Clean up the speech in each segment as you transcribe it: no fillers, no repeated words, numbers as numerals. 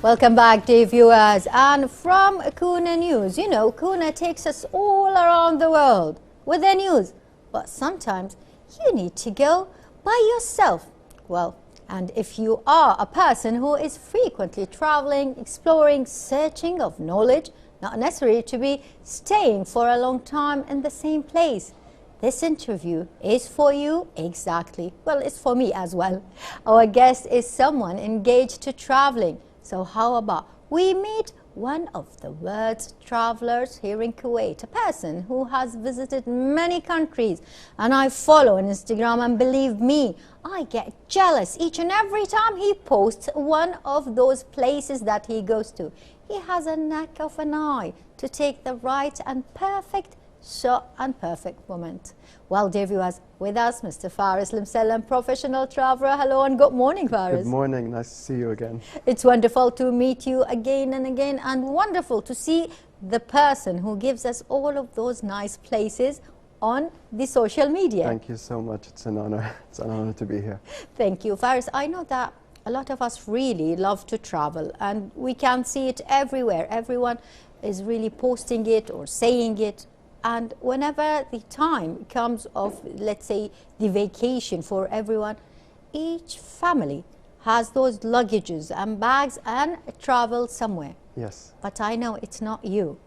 Welcome back, dear viewers. And from Kuna News, you know, Kuna takes us all around the world with their news. But sometimes you need to go by yourself. Well, and if you are a person who is frequently traveling, exploring, searching of knowledge, not necessary to be staying for a long time in the same place, this interview is for you exactly. Well, it's for me as well. Our guest is someone engaged to traveling. So how about we meet one of the world's travelers here in Kuwait, a person who has visited many countries, and I follow on Instagram, and believe me, I get jealous each and every time he posts one of those places that he goes to. He has a knack of an eye to take the right and perfect shot and perfect moment. Well, dear viewers, with us, Mr. Faris, Almussallam, professional traveler. Hello and good morning, Faris. Good morning. Nice to see you again. It's wonderful to meet you again and again, and wonderful to see the person who gives us all of those nice places on the social media. Thank you so much. It's an honor. It's an honor to be here. Thank you, Faris. I know that a lot of us really love to travel, and we can see it everywhere. Everyone is really posting it or saying it. And whenever the time comes of, let's say, the vacation for everyone, each family has those luggages and bags and travel somewhere. Yes. But I know it's not you.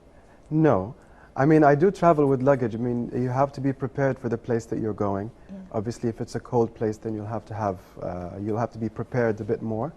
No. I mean, I do travel with luggage. I mean, you have to be prepared for the place that you're going. Yeah. Obviously, if it's a cold place, then you'll have to be prepared a bit more.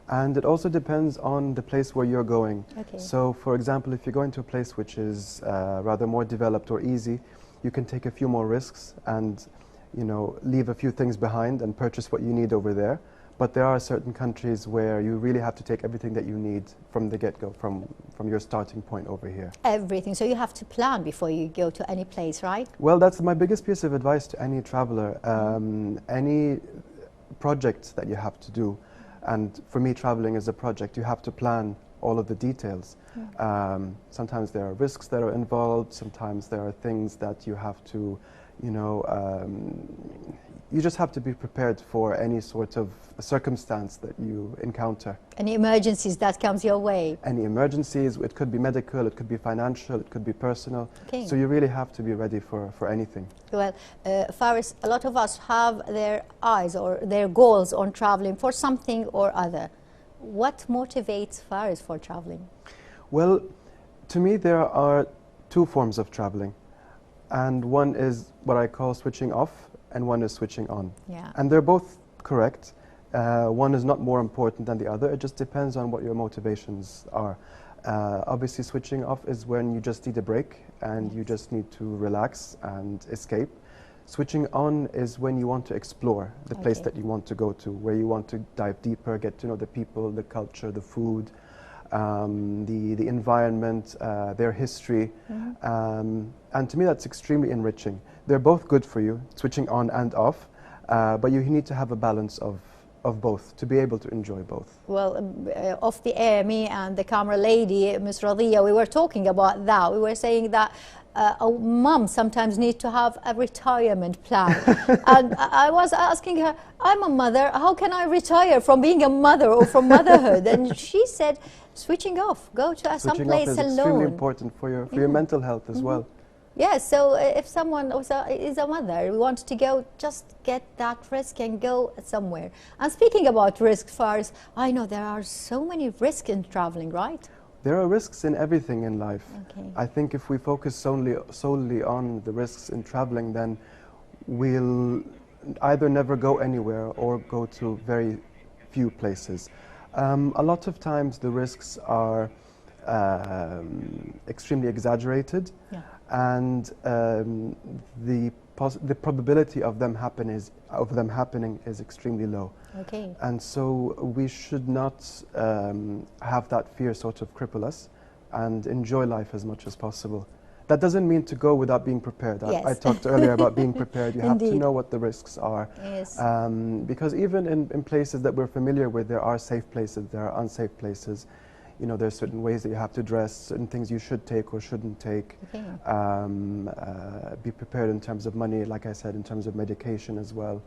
And it also depends on the place where you're going. Okay. So, for example, if you're going to a place which is rather more developed or easy, you can take a few more risks and, you know, leave a few things behind and purchase what you need over there. But there are certain countries where you really have to take everything that you need from the get-go, from your starting point over here. Everything. So you have to plan before you go to any place, right? Well, that's my biggest piece of advice to any traveler. Any project that you have to do, and for me, traveling is a project. You have to plan all of the details. Sometimes there are risks that are involved. Sometimes there are things that you have to, you know, you just have to be prepared for any sort of circumstance that you encounter. Any emergencies that comes your way? Any emergencies. It could be medical, it could be financial, it could be personal. Okay. So you really have to be ready for anything. Well, Faris, a lot of us have their eyes or their goals on traveling for something or other. What motivates Faris for traveling? Well, to me there are two forms of traveling. And one is what I call switching off, and one is switching on. Yeah. And they're both correct. One is not more important than the other. It just depends on what your motivations are. Obviously, switching off is when you just need a break and you just need to relax and escape. Switching on is when you want to explore the place that you want to go to, where you want to dive deeper, get to know the people, the culture, the food, the environment, their history. And to me, that's extremely enriching. They're both good for you, switching on and off, but you need to have a balance of both to be able to enjoy both. Well, off the air, me and the camera lady, Ms. Radhiya, we were talking about that. We were saying that a mum sometimes needs to have a retirement plan. And I was asking her, I'm a mother, how can I retire from being a mother or from motherhood? And she said, switching off, go to some place alone. Switching off is extremely important for your mental health as well. Yeah, so if someone is a mother, we want to go, just get that risk and go somewhere. And speaking about risks, Faris, I know there are so many risks in traveling, right? There are risks in everything in life. Okay. I think if we focus solely on the risks in traveling, then we'll either never go anywhere or go to very few places. A lot of times the risks are extremely exaggerated. Yeah. And the probability of them happening is extremely low. Okay. And so we should not have that fear sort of cripple us, and enjoy life as much as possible. That doesn't mean to go without being prepared. Yes. I talked earlier about being prepared. You have to know what the risks are. Yes. Because even in places that we're familiar with, there are safe places, there are unsafe places. You know, there's certain ways that you have to dress, certain things you should take or shouldn't take. Okay. Be prepared in terms of money, like I said, in terms of medication as well.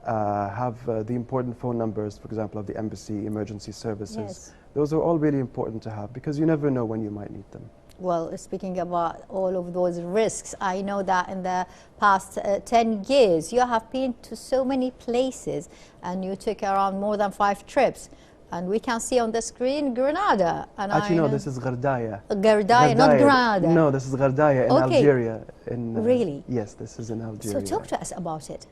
have the important phone numbers, for example, of the embassy, emergency services. Yes. Those are all really important to have because you never know when you might need them. Well, speaking about all of those risks, I know that in the past 10 years, you have been to so many places and you took around more than 5 trips. And we can see on the screen Grenada. And actually, no, this is Gardaya. Gardaya, not Grenada. No, this is Gardaya in Algeria. Really? Yes, this is in Algeria. So talk to us about it.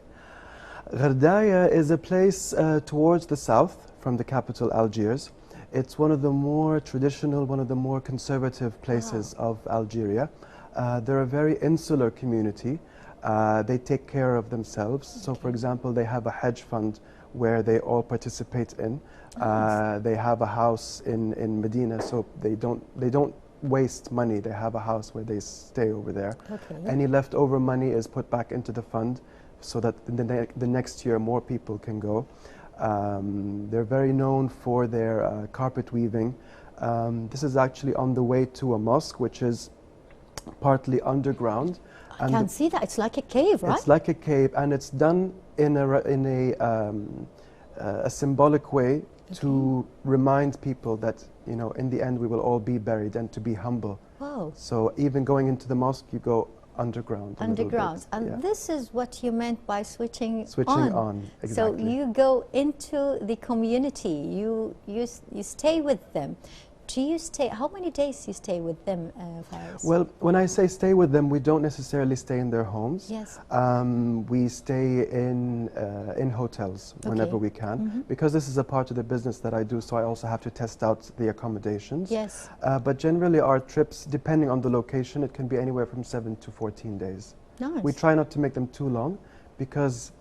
Gardaya is a place towards the south from the capital Algiers. It's one of the more traditional, one of the more conservative places of Algeria. They're a very insular community. They take care of themselves. So, for example, they have a hedge fund where they all participate in. They have a house in Medina, so they don't waste money. They have a house where they stay over there. Okay. Any leftover money is put back into the fund so that the next year more people can go. They're very known for their carpet weaving. This is actually on the way to a mosque, which is partly underground. I can see that. It's like a cave, right? It's like a cave, and it's done in a symbolic way to remind people that, you know, in the end we will all be buried, and to be humble. Wow. So even going into the mosque, you go underground. Underground. And this is what you meant by switching on. Exactly. So you go into the community, you stay with them. Do you stay, how many days do you stay with them, Faris? Well, when I say stay with them, we don't necessarily stay in their homes. Yes. We stay in hotels whenever we can, because this is a part of the business that I do, so I also have to test out the accommodations. Yes. But generally our trips, depending on the location, it can be anywhere from 7 to 14 days. Nice. We try not to make them too long, because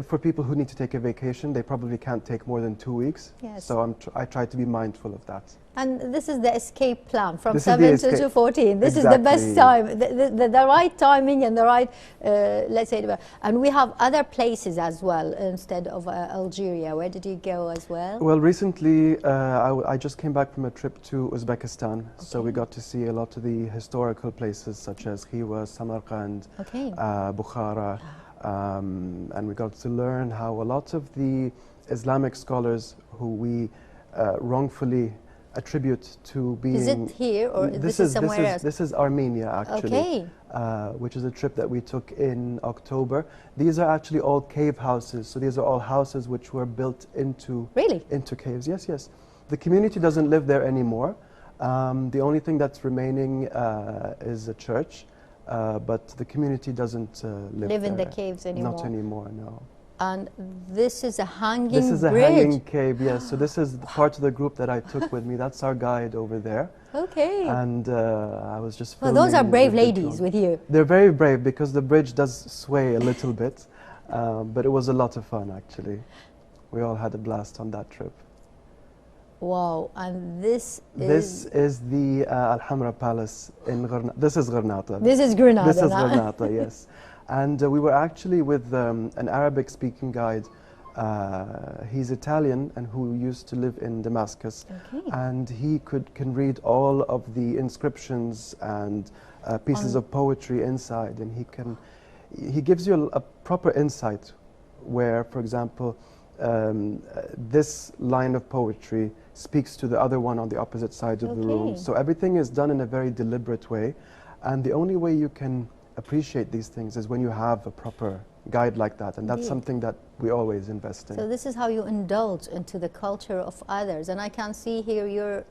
for people who need to take a vacation, they probably can't take more than 2 weeks. Yes. So I try to be mindful of that. And this is the escape plan from This 7 to 14. This is the best time, the right timing and the right, let's say, and we have other places as well instead of Algeria. Where did you go as well? Well, recently I just came back from a trip to Uzbekistan. Okay. So we got to see a lot of the historical places such as Khiva, Samarkand, Bukhara. And we got to learn how a lot of the Islamic scholars who we wrongfully attribute to being... Is it here or this is somewhere else? This is Armenia, actually, which is a trip that we took in October. These are actually all cave houses. So these are all houses which were built into, into caves. Yes, yes. The community doesn't live there anymore. The only thing that's remaining is a church. But the community doesn't live in the caves anymore. Not anymore, no. And this is a hanging bridge. This is a hanging cave, yes. So this is part of the group that I took with me. That's our guide over there. Okay. And I was just filming. Well, those are brave ladies with you. They're very brave because the bridge does sway a little bit. But it was a lot of fun, actually. We all had a blast on that trip. Wow, and this is the Al-Hamra Palace in Gharnata. This is Gharnata. This is Grenada. This is Gharnata, yes. And we were actually with an Arabic-speaking guide. He's Italian and who used to live in Damascus. Okay. And he can read all of the inscriptions and pieces of poetry inside, and he gives you a proper insight where, for example, this line of poetry speaks to the other one on the opposite side of the room. So everything is done in a very deliberate way, and the only way you can appreciate these things is when you have a proper guide like that, and that's something that we always invest in. So this is how you indulge into the culture of others, and I can see here your...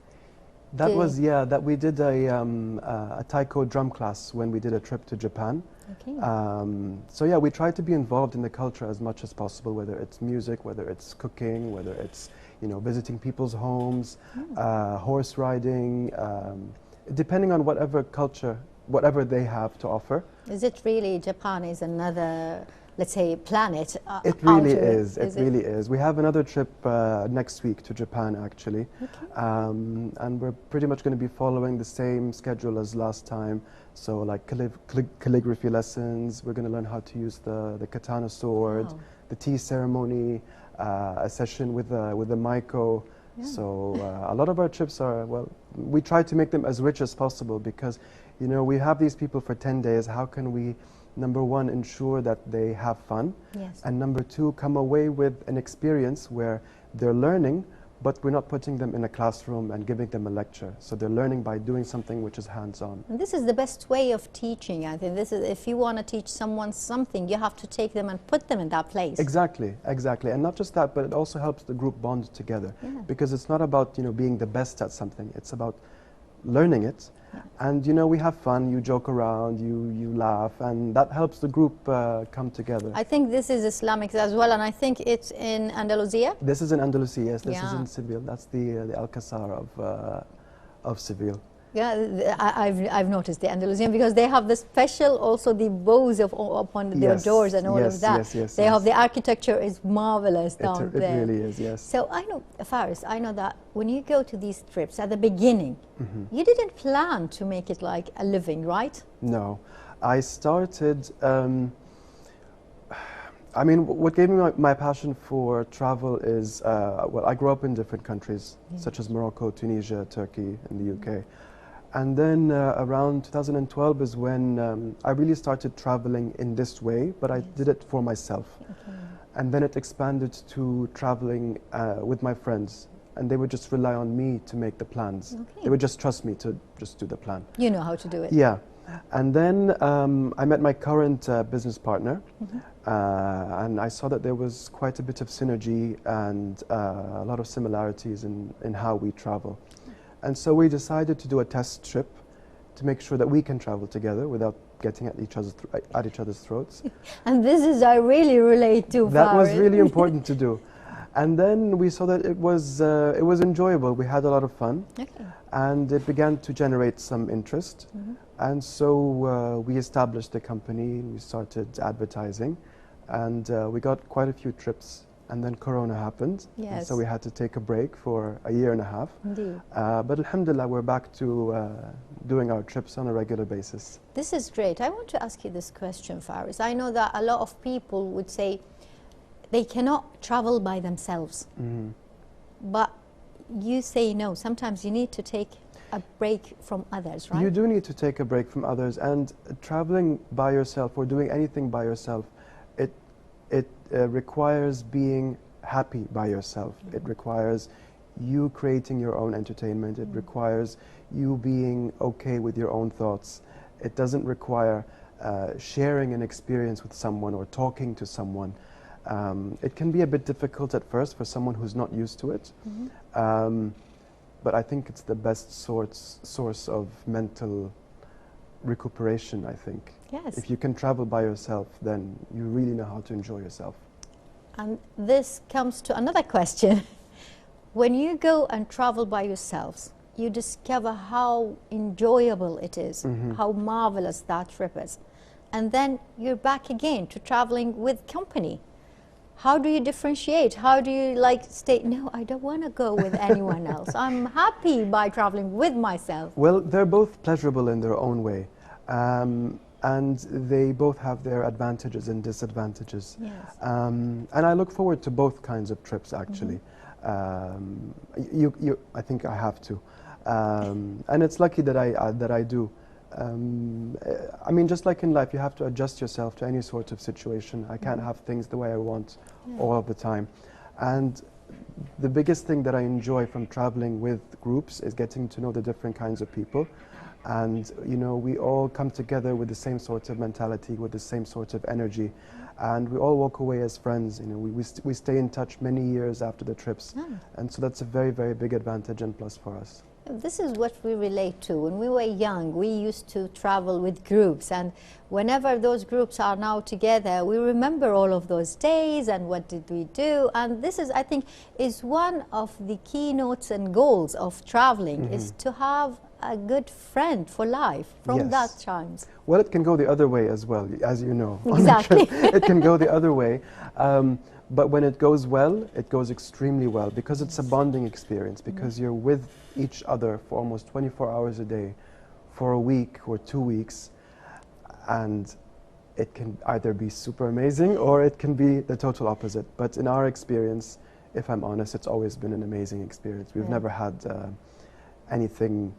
That we did a taiko drum class when we did a trip to Japan. Okay. So yeah, we try to be involved in the culture as much as possible, whether it's music, whether it's cooking, whether it's, you know, visiting people's homes, horse riding, depending on whatever culture, whatever they have to offer. Is it really Japan is another, let's say, planet? It really is. It really is. We have another trip next week to Japan, actually. Okay. And we're pretty much going to be following the same schedule as last time. So like calligraphy lessons, we're going to learn how to use the katana sword, the tea ceremony, a session with the maiko. Yeah. So a lot of our trips are, well, we try to make them as rich as possible because, you know, we have these people for 10 days. How can we number one, ensure that they have fun. Yes. And number two, come away with an experience where they're learning, but we're not putting them in a classroom and giving them a lecture. So they're learning by doing something which is hands-on. And this is the best way of teaching, I think. This is, if you want to teach someone something, you have to take them and put them in that place. Exactly, exactly. And not just that, but it also helps the group bond together. Yeah. Because it's not about, being the best at something. It's about learning it. Yeah. And, we have fun, you joke around, you laugh, and that helps the group come together. I think this is Islamic as well, and I think it's in Andalusia. This is in Andalusia, yes. This is Yeah. in Seville. That's the Alcazar of Seville. Yeah, I've noticed the Andalusian, because they have the special, also the bows upon their doors and all of that. Yes, they have the architecture is marvelous down there. It really is, yes. So I know, Faris, I know that when you go to these trips at the beginning, you didn't plan to make it like a living, right? No, I started. What gave me my passion for travel is, I grew up in different countries, such as Morocco, Tunisia, Turkey, and the UK. And then around 2012 is when I really started traveling in this way, but I did it for myself. Okay. And then it expanded to traveling with my friends. And they would just rely on me to make the plans. Okay. They would just trust me to just do the plan. You know how to do it. Yeah. And then I met my current business partner. And I saw that there was quite a bit of synergy and a lot of similarities in how we travel. And so we decided to do a test trip to make sure that we can travel together without getting at each other's throats. And this is I really relate to. That was Faris. really important to do. And then we saw that it was enjoyable. We had a lot of fun. Okay. And it began to generate some interest. And so we established the company, we started advertising, and we got quite a few trips. And then Corona happened, Yes. so we had to take a break for a year and a half. Indeed. But alhamdulillah, we're back to doing our trips on a regular basis. This is great. I want to ask you this question, Faris. I know that a lot of people would say they cannot travel by themselves. But you say no. Sometimes you need to take a break from others, right? You do need to take a break from others, and traveling by yourself or doing anything by yourself, it requires being happy by yourself. It requires you creating your own entertainment. It requires you being okay with your own thoughts. It doesn't require sharing an experience with someone or talking to someone. It can be a bit difficult at first for someone who's not used to it. But I think it's the best source of mental recuperation, I think. Yes. If you can travel by yourself, then you really know how to enjoy yourself. And this comes to another question. When you go and travel by yourselves, you discover how enjoyable it is, how marvelous that trip is. And then you're back again to traveling with company. How do you differentiate? How do you stay, no, I don't want to go with anyone else. I'm happy by traveling with myself. Well, they're both pleasurable in their own way. And they both have their advantages and disadvantages. Yes. And I look forward to both kinds of trips, actually. I think I have to. And it's lucky that I do. I mean, just like in life, you have to adjust yourself to any sort of situation. I can't have things the way I want all of the time. And the biggest thing that I enjoy from traveling with groups is getting to know the different kinds of people. And, we all come together with the same sort of mentality, with the same sort of energy. And we all walk away as friends. We stay in touch many years after the trips. And so that's a very, very big advantage and plus for us. This is what we relate to. When we were young, we used to travel with groups, and whenever those groups are now together, we remember all of those days and what did we do. And this is, I think, is one of the keynotes and goals of traveling, is to have a good friend for life from that times. Well, it can go the other way as well, as you know. Exactly. It can go the other way. But when it goes well, it goes extremely well, because it's a bonding experience, because you're with each other for almost 24 hours a day for a week or 2 weeks, and it can either be super amazing or it can be the total opposite. But in our experience, if I'm honest, it's always been an amazing experience. We've never had anything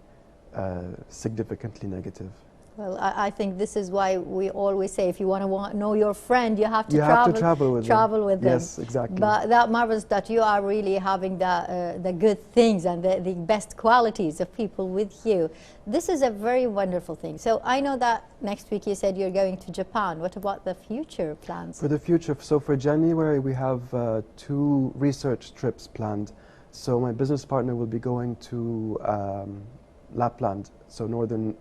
significantly negative. Well, I think this is why we always say if you want to know your friend, you have to travel with them. Yes, exactly. But that marvels that you are really having the good things and the best qualities of people with you. This is a very wonderful thing. So I know that next week you said you're going to Japan. What about the future plans? For the future, so for January we have 2 research trips planned. So my business partner will be going to Lapland, so northern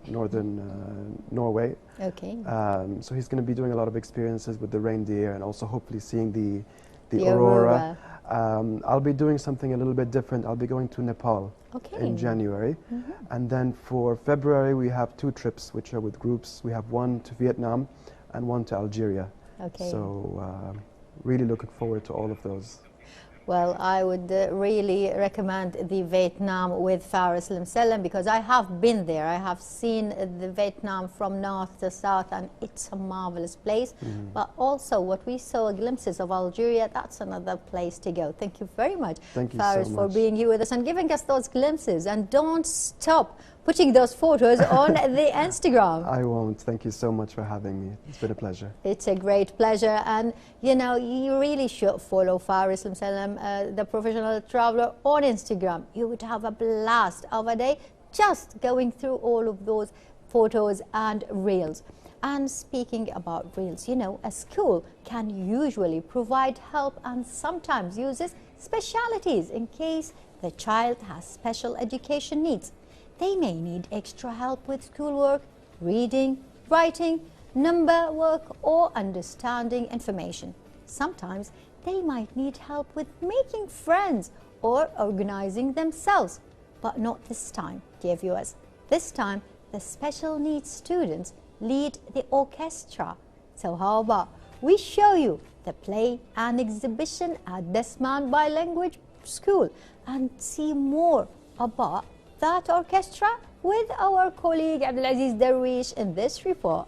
Norway. Okay. So he's going to be doing a lot of experiences with the reindeer and also hopefully seeing the aurora. I'll be doing something a little bit different. I'll be going to Nepal in January. And then for February we have 2 trips which are with groups. We have one to Vietnam and one to Algeria. Okay. So really looking forward to all of those. Well, I would really recommend the Vietnam with Faris Almussallam because I have been there. I have seen the Vietnam from north to south and it's a marvelous place. But also what we saw glimpses of Algeria, that's another place to go. Thank you very much, Faris, for being here with us and giving us those glimpses. And don't stop putting those photos on the Instagram. I won't. Thank you so much for having me. It's been a pleasure. It's a great pleasure. And, you know, you really should follow Faris Almussallam, the professional traveler, on Instagram. You would have a blast of a day just going through all of those photos and reels. And speaking about reels, you know, a school can usually provide help and sometimes uses specialities in case the child has special education needs. They may need extra help with schoolwork, reading, writing, number work, or understanding information. Sometimes they might need help with making friends or organizing themselves. But not this time, dear viewers. This time, the special needs students lead the orchestra. So how about we show you the play and exhibition at Desman Bilanguage School and see more about that orchestra with our colleague Abdulaziz Darwish in this report.